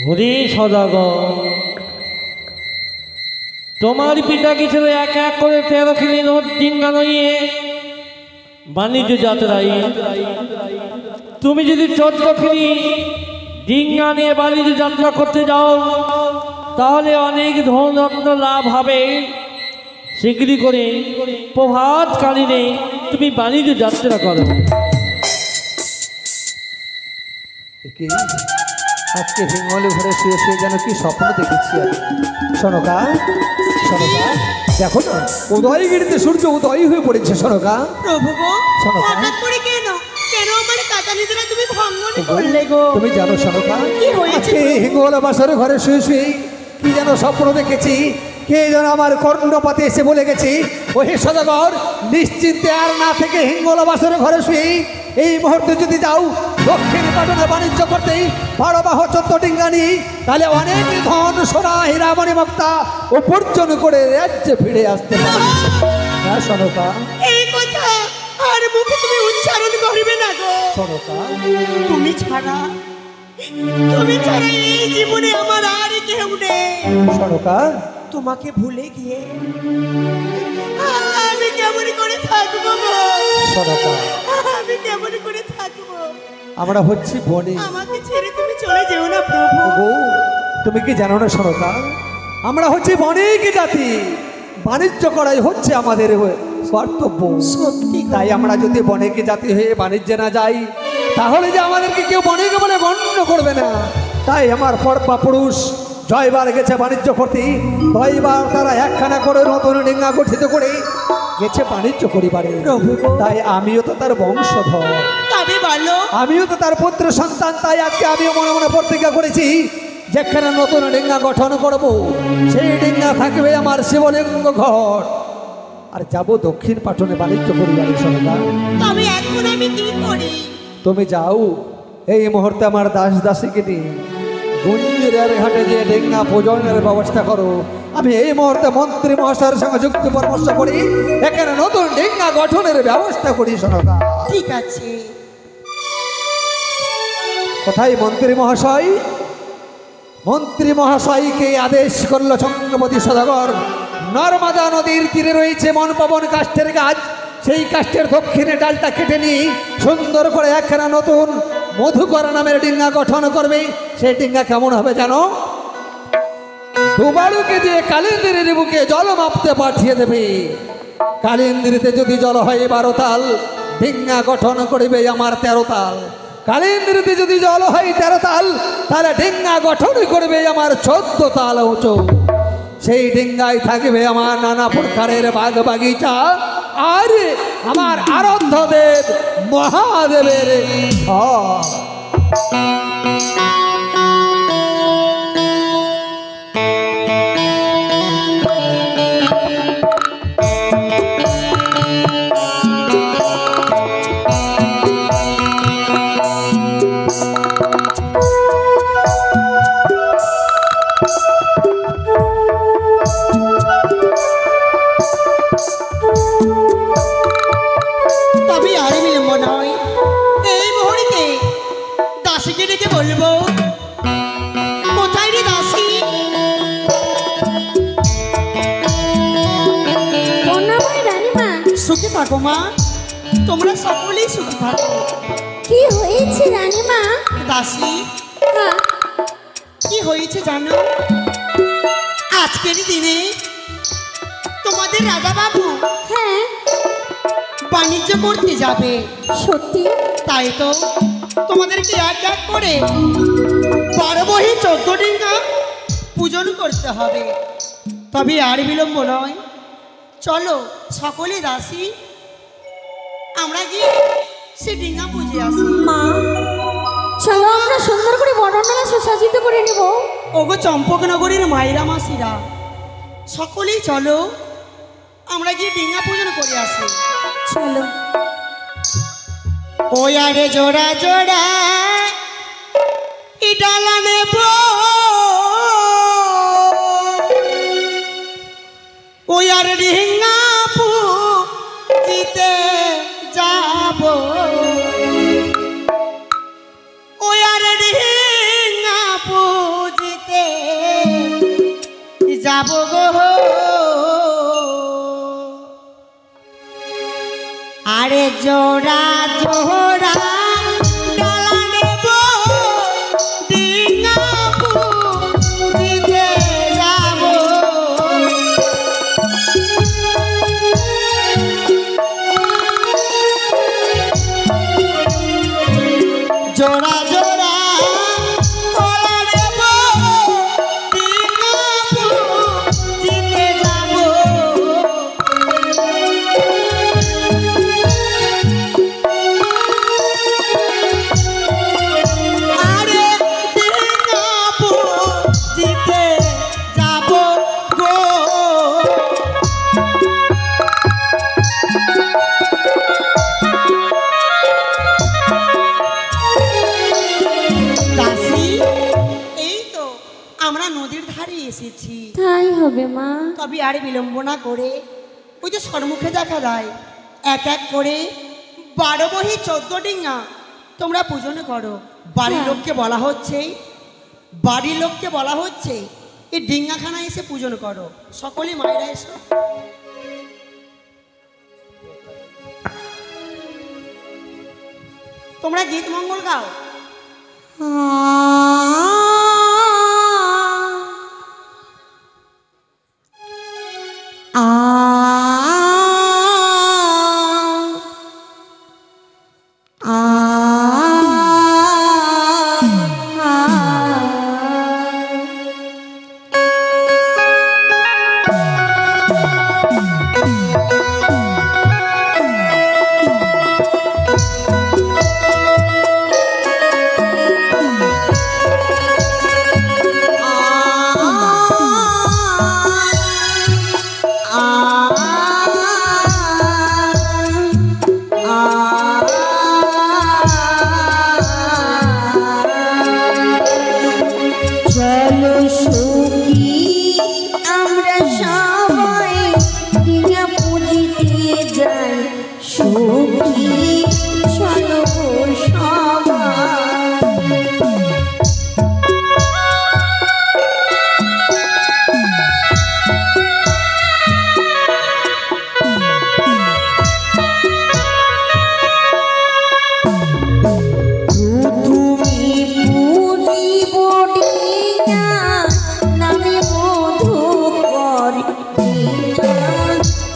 হরে সদাগর, তোমার পিতা কিছু এক এক করে 13 কিলো নোট ডিঙ্গা নইয়ে বাণিজ্য যাত্রায়, তুমি যদি 14 কিলো ডিঙ্গা নিয়ে বাণিজ্য যাত্রা করতে যাও তাহলে অনেক ধন রত্ন লাভ হবে। সেগুলি করে প্রভাতকালীনে তুমি বাণিজ্য যাত্রা করো। কি আজকে হিঙ্গলি ঘরে শুয়ে শুয়ে যেন কি স্বপ্ন দেখেছি আমি। সনকা, সনকা দেখো না, উদয়গিরিতে সূর্য উদয় হয়ে পড়েছে সনকা। প্রভু গো, সনকা। হঠাৎ করে কেন কেন আমার কাটা নিদ্রা তুমি ভঙ্গন করলে গো? তুমি জানো সনকা, কি হয়েছে? আজকে হিঙ্গল বাসর ঘরে শুয়ে শুয়ে কি যেন স্বপ্ন দেখেছি। কে যেন আমার কর্ণপাতে এসে বলে গেছি, ওহে সদাগর, নিশ্চিন্তে আর না থেকে হিঙ্গল বাসর ঘরে শুয়ে এই মুহূর্তে যদি যাও দক্ষিণ পাটনে বাণিজ্য করতেই বড় বাহ 14 ডিঙ্গা নিয়ে, তাহলে অনেক ধন সোনা হীরা মণিমুক্তা উপার্জন করে রাজ্যে ফিরে আসতে পারে। হ্যাঁ সনকা, এই কথা আর মুখে তুমি উচ্চারণ করবে না গো। সনকা তুমি ছাড়া এই জীবনে আমার আর কেউ নেই। সনকা, তোমাকে ভুলে গিয়ে আমি কেমন করে থাকবো গো? সনকা আমি কেমন করে থাকবো? আমরা হচ্ছি বনে। আমাকে ছেড়ে তুমি চলে যেও না প্রভু। ওগো, তুমি কি জানো না সনকা, আমরা হচ্ছে বণিক জাতি, বাণিজ্য করাই হচ্ছে আমাদের কর্তব্য। সত্যি গো। তাই আমরা যদি বণিক জাতি হয়ে বাণিজ্যে না যাই তাহলে যে আমাদেরকে কেউ বণিক বলে গণ্য করবে না। তাই আমার পরপা পুরুষ জয়বার গেছে বাণিজ্য করতে, জয়বার তারা একখানা করে নতুন ডিঙ্গা গঠিত করে গেছে বাণিজ্য করিবারে। তাই আমিও তো তার বংশধর, তবে বলো আমিও তো তার পুত্র সন্তান। তাই আজকে আমিও মনে মনে প্রতিজ্ঞা করেছি, যেখানে নতুন ডিঙ্গা গঠন করব সেই ডিঙ্গা থাকবে আমার শিবলিঙ্গ ঘর, আর যাব দক্ষিণ পাটনে বাণিজ্য করিবারে। সনকা, তবে এখন আমি কি করি? তুমি যাও এই মুহূর্তে আমার দাস দাসীকে নিয়ে গুঞ্জিরের ঘাটে যে ডিঙ্গা পূজনের ব্যবস্থা করো। আমি এই মুহূর্তে মন্ত্রী মহাশয়ের সঙ্গে যুক্তি পরামর্শ করি, এখানে নতুন ডিঙ্গা গঠনের ব্যবস্থা করি। সনকা, ঠিক আছে। কোথায় মন্ত্রী মহাশয়? মন্ত্রী মহাশয়কে আদেশ করল চন্দ্রপতি সদাগর, নর্মদা নদীর তীরে রয়েছে মনপবন কাষ্ঠের গাছ, সেই কাষ্ঠের দক্ষিণে ডালটা কেটে নিয়ে সুন্দর করে একখানা নতুন মধুকর নামের ডিঙ্গা গঠন করবে। সেই ডিঙ্গা কেমন হবে জানো? দুবারুকে দিয়ে কালিন্দির বুকে জল মাপতে পাঠিয়ে দেবে। কালিন্দিরিতে যদি জল হয় 12 তাল, ডিঙ্গা গঠন করিবে আমার 13 তাল। কালিন্দিরিতে যদি জল হয় 13 তাল, তাহলে ডিঙ্গা গঠন করবে আমার 14 তাল উঁচু। সেই ডিঙ্গায় থাকবে আমার নানা প্রকারের বাগ বাগিচা, আর আমার আরাধ্য দেব মহাদেবের ঘর। তবে আর বিলম্ব নয়, এই মুহূর্তে দাসীকে ডেকে বলবো, কোথায় রে দাসী? রানীমা, সুখে থাকো মা, তোমরা সকলেই সুখে থাকো। কি হয়েছে রানীমা? দাসী, হ্যাঁ, কি হয়েছে জানো? আজকের দিনে তোমাদের রাজা বাবু হ্যাঁ, বাণিজ্য করতে যাবে। সত্যি? তাই তো তোমাদেরকে এক এক করে 12 বহি 14 ডিঙ্গা পূজন করতে হবে। তবে আর বিলম্ব নয়, চলো সকলে দাসী আমরা গিয়ে সে ডিঙ্গা পুজে আসি। মা, চলো আমরা সুন্দর করে বরণডালা সুসজ্জিত করে নেব। ওগো চম্পকনগরীর মায়েরা মাসিরা, সকলেই চলো আমরা গিয়ে ডিঙ্গা পূজন করে আসি। চলো। ওই আরে জোড়া জোড়া ই ডালা নেব যাবো গো, আরে জোড়া জোড়া ডালা নেব, ডিঙ্গাপুরিতে যাবো। জোড়া জোড়া কলা নেব, ডিঙ্গাপুরিতে যাবো। আরে ডিঙ্গাপুরিতে যাবো গো। দাসী, এই তো আমরা নদীর ধারে এসেছি। তাই হবে মা। তবে আর বিলম্ব না করে ওই যে সন্মুখে দেখা যায় এক এক করে 12 বহি 14 ডিঙ্গা তোমরা পূজন করো। বাড়ির লোককে বলা হচ্ছে এই ডিঙ্গাখানা এসে পূজন করো। সকলেই মায়েরা এসো। তোমরা গীত মঙ্গল গাও।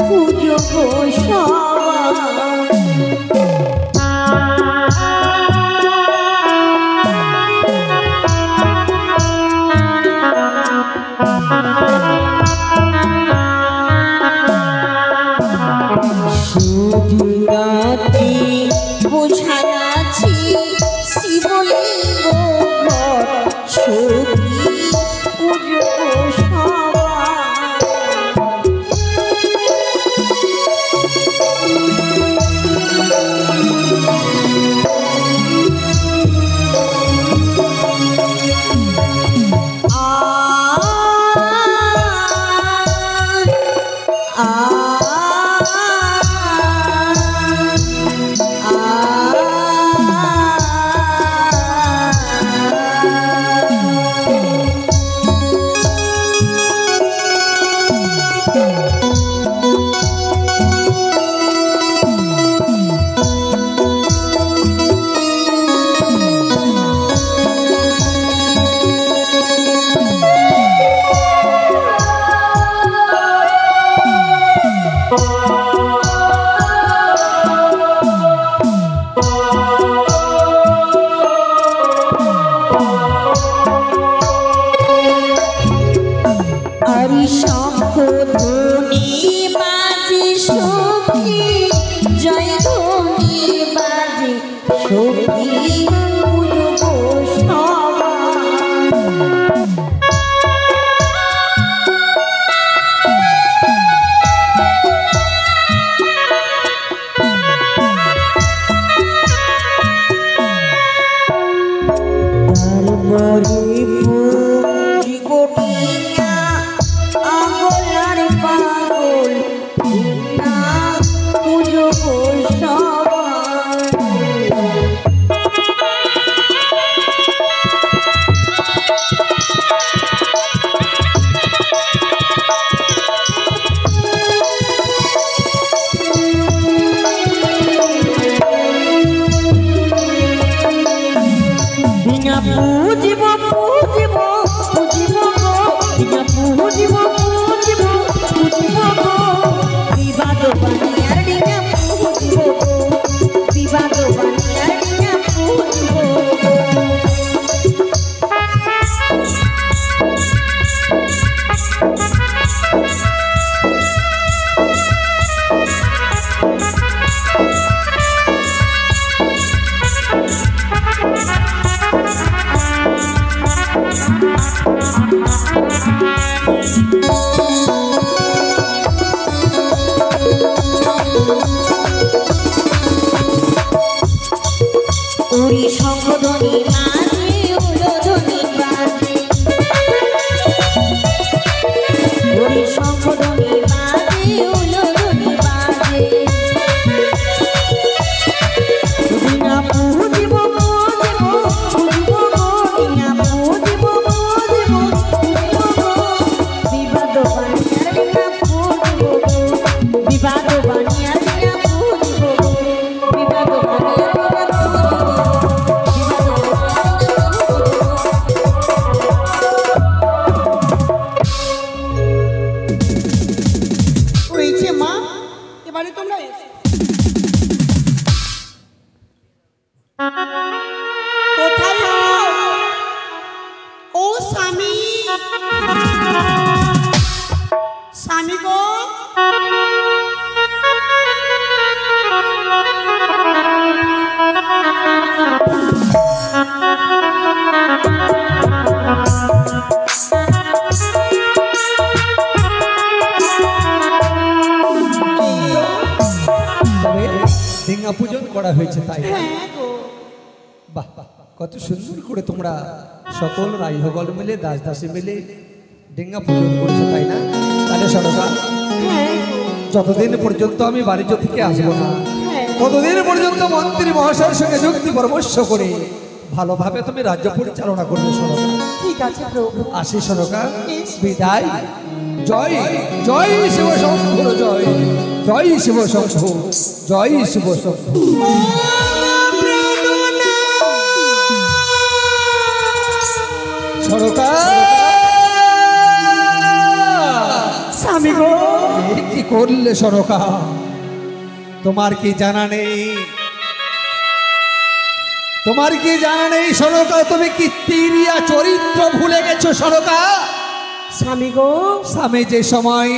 পুজো বানিয়ার ডিঙা পুজবো বিবাদ বানিয়ার ডিঙা পুজবো ওরি সংগধনি মাঝে উলধনি বাজে ওরি সংগধনি মাঝে উলধনি বাজে ডিঙা পুজিব পুজিব পুজিব ডিঙা পুজিব পুজিব বিবাদ বানিয়ার ডিঙা পুজিব বিবাদ বানিয়ার ডিঙা পুজিব বিবাদ বানিয়ার হয়েছে মা, এবারে তোমরা এসো। কোথায় ও স্বামী? স্বামী গো, তবে ডিঙ্গা পূজন করা হয়েছে তাই না? হ্যাঁ গো, বাহ বাহ, কত সুন্দর করে তোমরা সকল রাইহগল মিলে দাস দাসী মিলে ডিঙ্গা পূজন করছো তাই না? তাহলে সরকা, হ্যাঁ গো, যতদিন পর্যন্ত আমি বাণিজ্য থেকে আসবো না হ্যাঁ। ততদিন পর্যন্ত মন্ত্রী মহাশয়ের সঙ্গে যুক্তি পরামর্শ করে ভালোভাবে তুমি রাজ্য পরিচালনা করবে সরকা। ঠিক আছে প্রভু। আসি সরকা, বিদায়। জয় জয় শিব শম্ভুর জয়, জয় শিব শম্ভু, জয় শিব শম্ভু। সরকা, স্বামী গো, এ কি করলে সরকা? তোমার কি জানা নেই? তোমার কি জানা নেই সরকা? তুমি কি তিরিয়া চরিত্র ভুলে গেছো সরকা? স্বামী গো, স্বামী যে সময়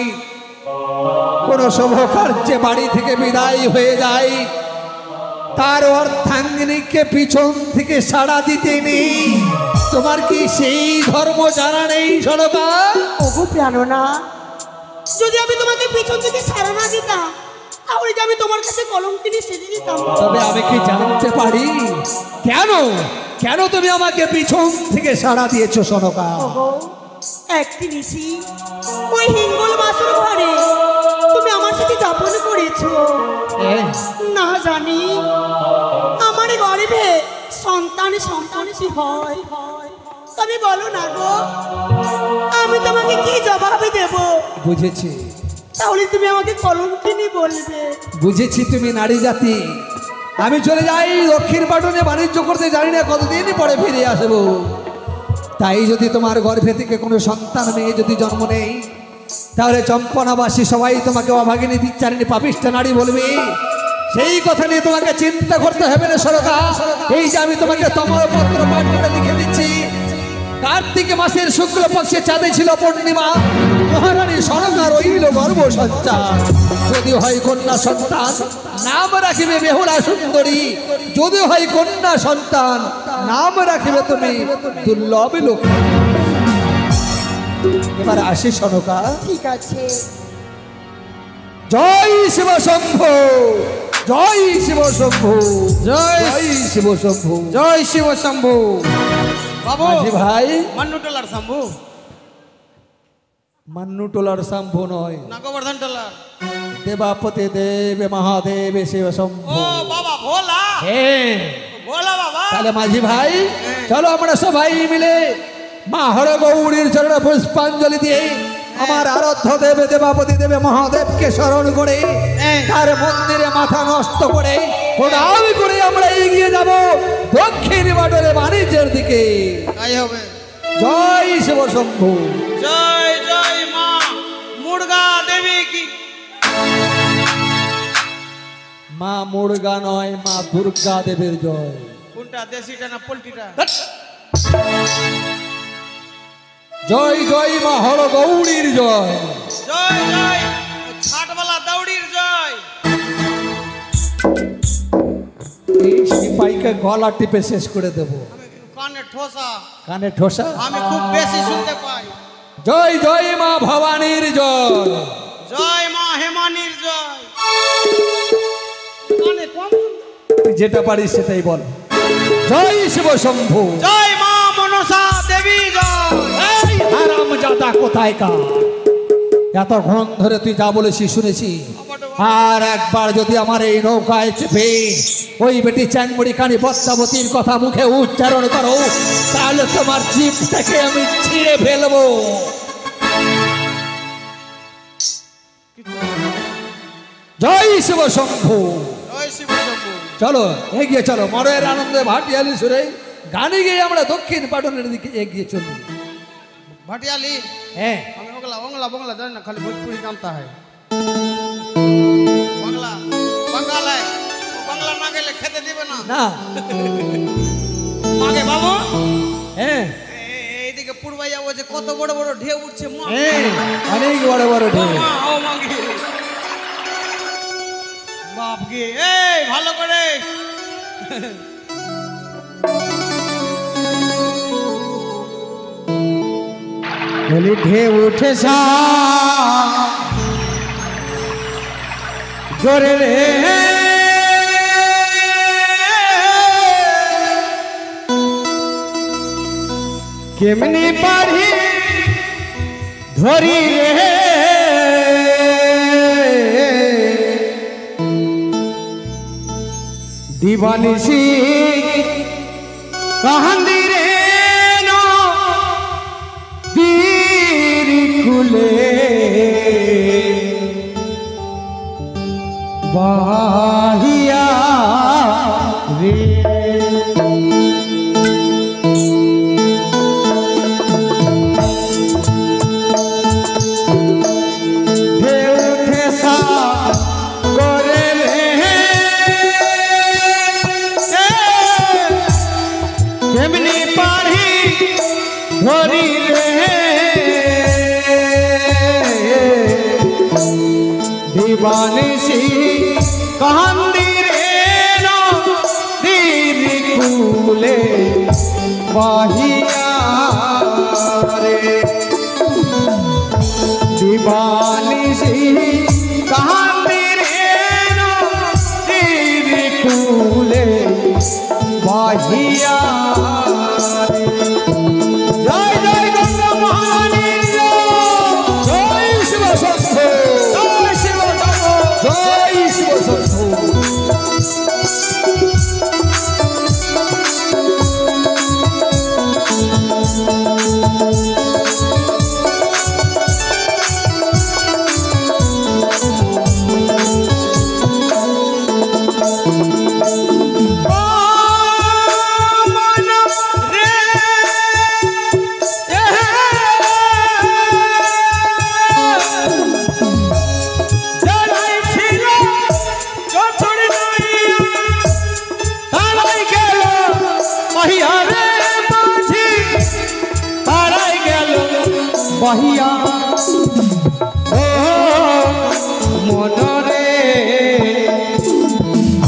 কোন শুভ কার্যে বাড়ি থেকে বিদায় হয়ে যায় তার অর্ধাঙ্গিনীকে পিছন থেকে সাড়া দিতে নেই। তোমার কি সেই ধর্ম জানা নেই সরকা? ওগো প্রাণনা, যদি আমি তোমাকে পিছন থেকে সারা না দিতাম তাহলে যে আমি তোমার কাছে কলঙ্কিনী সেজে দিতাম। তবে আমি কি জানতে পারি কেন কেন তুমি আমাকে পিছন থেকে সাড়া দিয়েছো সনকা? ওগো, একটি নিশি ওই হিঙ্গল বাসর ঘরে তুমি আমার সাথে যাপন করেছো। না জানি আমার গর্ভে সন্তান সন্তানটি হয়, তুমি বলো না গো, আমি তোমাকে কি জবাব দেব? বুঝেছি তাহলে তুমি আমাকে কলঙ্কিনী বলবে। বুঝেছি তুমি নারী জাতি। আমি চলে যাই দক্ষিণ পাটনে বাণিজ্য করতে, জানি না কতদিন পরে ফিরে আসবো। তাই যদি তোমার গর্ভে থেকে কোনো সন্তান মেয়ে যদি জন্ম নেই তাহলে চম্পনাবাসী সবাই তোমাকে অভাগিনী দিচ্চারিণী পাপিষ্টা নারী বলবে। সেই কথা নিয়ে তোমাকে চিন্তা করতে হবে না সরকা। এই যে আমি তোমাকে তমরপত্র পাঠ করে লিখে দিচ্ছি, কার্তিক মাসের শুক্ল পক্ষে চাঁদে ছিল পূর্ণিমা, মহারানী সরকা রইল গর্ভ সঞ্চার। যদি হয় কন্যা সন্তান নাম রাখিবে বেহুলা সুন্দরী, যদি হয় কন্যা সন্তান নাম রাখিবে তুমি দুর্লভ লক্ষ্মী। এবার আসি সনকা। ঠিক আছে। জয় শিব শম্ভু, জয় শিব শম্ভু, জয় জয় শিব শম্ভু, জয় শিব শম্ভু। বাবু মাঝি ভাই, মান্নু টেলার শম্ভু মান্নু টোলার শম্ভু নয়, না গোবর্ধন টেলার। দেবাপতি দেব মহাদেব শিব শম্ভু। ও বাবা ভোলা, হ্যাঁ, ভোলা বাবা। তাহলে মাঝি ভাই চলো আমরা সবাই মিলে মা হর গৌরীর চরণে পুষ্পাঞ্জলি দিয়ে আমার আরাধ্য দেব দেবাপতি দেবে মহাদেবকে স্মরণ করে তার মন্দিরে মাথা নষ্ট করে প্রণাম করে আমরা এগিয়ে যাব দক্ষিণ বাটরে বাণিজ্যের দিকে। তাই হবে। জয় শিব শম্ভু, জয় জয় মা মুর্গা দেবী কি। মা মুরগা নয়, মা দুর্গা দেবের জয়। কোনটা, দেশিটা না পোল্ট্রিটা? জয় জয় মা হর গৌরীর জয়। জয় জয় ছাটবালা দৌড়ির জয়। এই সিপাহীকে গলা টিপে শেষ করে দেব। আমি কানে ঠোসা, কানে ঠোসা। আমি খুব বেশি শুনতে পাই। জয় জয় মা ভবানীর জয়। জয় মা হেমানির জয়। কানে কম শুনতে- তুই যেটা পারিস সেটাই বল। জয় শিব শম্ভু। জয় মা মনসা দেবী জয়। এই হারামজাদা কোথায় কা? এতক্ষণ ধরে তুই যা বলেছিস শুনেছি। আর একবার যদি আমার এই নৌকায় চেপে ওই বেটি চ্যাংমুড়ি কানি পদ্মাবতীর কথা মুখে উচ্চারণ করো, তাহলে তোমার জিভ থেকে আমি ছিঁড়ে ফেলবো। জয় শিব শম্ভু। জয় শিব শম্ভু। চলো এগিয়ে চলো, মরের আনন্দে ভাটিয়ালি সুরে গানে গিয়ে আমরা দক্ষিণ পাটনের দিকে এগিয়ে চলি। ভাটিয়ালি? হ্যাঁ, আমি ওগলা ওগলা বংলা জানি না, খালি ভোজপুরি জানতা হয়। বাংলা বাংলায় বাংলা না গেলে খেতে দিবে না। না, মাগে বাবু, হ্যাঁ এইদিকে পূর্বাইয়া ও যে কত বড় বড় ঢেউ উঠছে। মা হ্যাঁ, অনেক বড় বড় ঢেউ। মা, ও মাগে বাপ গে, এই ভালো করে। বলি ঢেউ উঠে জোরে রে, কেমনি পারি ধরি রে, দিবানিসি কাহান্দি রে কুলে বাহিয়া রে। কেমনি পারি ধরি রে, দিবানিসি কান্দি রে নদীর কুলে বাহিয়া রে, দিবানিসি কান্দি রে নদীর কুলে বাহিয়া রে। জয় জয় গঙ্গা মহারানীর জয়, শিব শম্ভু, জয় শিব শম্ভু, জয় শিব শম্ভু। বাহিয়া ও মনরে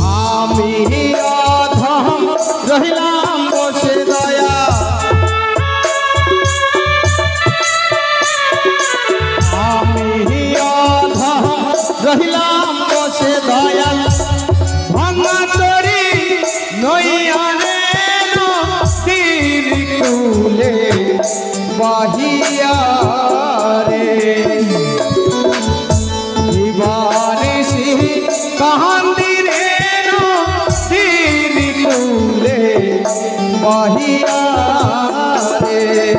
আমি অধম রহিলাম বসে দয়া, আমি অধম রহিলাম বসে দয়া, ভাঙা তরি নইয়া রে নদীর কুলে বাহিয়া রে, দিবানিসি কাহান্দি রে নদীর কুলে বাহিয়া রে।